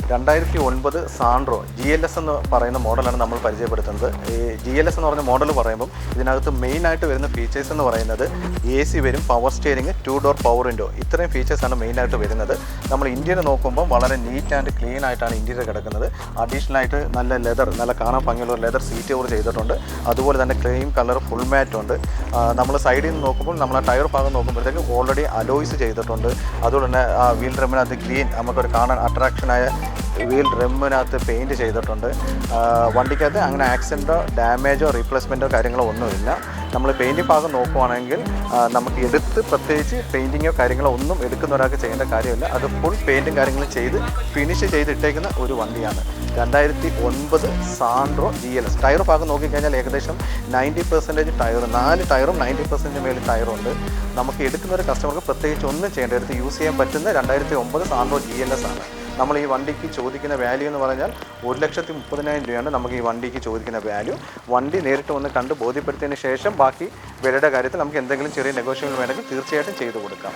2009 Santro GLS എന്ന് പറയുന്ന മോഡലാണ് നമ്മൾ പരിചയപ്പെടുത്തുന്നത്. ഈ GLS എന്ന് പറഞ്ഞ മോഡൽ പറയുമ്പം ഇതിനകത്ത് മെയിനായിട്ട് വരുന്ന ഫീച്ചേഴ്സ് എന്ന് പറയുന്നത് AC വരും, power steering, 2 door power window, ഇത്രയും ഫീച്ചേഴ്സാണ് മെയിനായിട്ട് വരുന്നത്. നമ്മൾ ഇന്ത്യയിൽ നോക്കുമ്പോൾ വളരെ നീറ്റ് ആൻഡ് ക്ലീൻ ആയിട്ടാണ് ഇന്ത്യയിൽ കിടക്കുന്നത്. അഡീഷണലായിട്ട് നല്ല കാണാൻ ഭംഗിയുള്ള ലെതർ സീറ്റ് കവർ ചെയ്തിട്ടുണ്ട്. അതുപോലെ തന്നെ ക്രീം കളർ ഫുൾ മാറ്റ് ഉണ്ട്. നമ്മൾ സൈഡിൽ നിന്ന് നോക്കുമ്പോൾ നമ്മൾ ആ ടയർ ഭാഗം നോക്കുമ്പോഴത്തേക്ക് ഓൾറെഡി അലോയ്സ് ചെയ്തിട്ടുണ്ട്. അതുപോലെ തന്നെ വീൽ ഡ്രമ്മിനകത്ത് ഗ്രീൻ നമുക്കൊരു കാണാൻ അട്രാക്ഷനായ വീൽ ഡ്രമ്മിനകത്ത് പെയിൻറ്റ് ചെയ്തിട്ടുണ്ട്. വണ്ടിക്കകത്ത് അങ്ങനെ ആക്സിഡൻറ്റോ ഡാമേജോ റീപ്ലേസ്മെൻറ്റോ കാര്യങ്ങളോ ഒന്നുമില്ല. നമ്മൾ പെയിൻറ്റിംഗ് ഭാഗം നോക്കുവാണെങ്കിൽ നമുക്ക് പ്രത്യേകിച്ച് പെയിൻറ്റിങ്ങോ കാര്യങ്ങളോ ഒന്നും എടുക്കുന്ന ഒരാൾക്ക് ചെയ്യേണ്ട കാര്യമില്ല. അത് ഫുൾ പെയിൻറ്റും കാര്യങ്ങളും ചെയ്ത് ഫിനിഷ് ചെയ്തിട്ടേക്കുന്ന ഒരു വണ്ടിയാണ്. 2009 സാൻഡ്രോ GLS. ടയർ ഭാഗം നോക്കിക്കഴിഞ്ഞാൽ ഏകദേശം 90% ടയർ, 4 ടയറും 90% മേളിൽ ടയറുണ്ട്. നമുക്ക് എടുക്കുന്ന ഒരു കസ്റ്റമർക്ക് പ്രത്യേകിച്ച് ഒന്നും ചെയ്യേണ്ട, എടുത്ത് യൂസ് ചെയ്യാൻ പറ്റുന്ന 2009 സാൻഡ്രോ GLS ആണ്. നമ്മൾ ഈ വണ്ടിക്ക് ചോദിക്കുന്ന വാല്യൂ എന്ന് പറഞ്ഞാൽ 1,30,000 രൂപയാണ് നമുക്ക് ഈ വണ്ടിക്ക് ചോദിക്കുന്ന വാല്യൂ. വണ്ടി നേരിട്ട് വന്ന് കണ്ട് ബോധ്യപ്പെടുത്തിയതിന് ശേഷം ബാക്കി വിലയുടെ കാര്യത്തിൽ നമുക്ക് എന്തെങ്കിലും ചെറിയ നെഗോഷ്യബിൾ വേണമെങ്കിൽ തീർച്ചയായിട്ടും ചെയ്തു കൊടുക്കാം.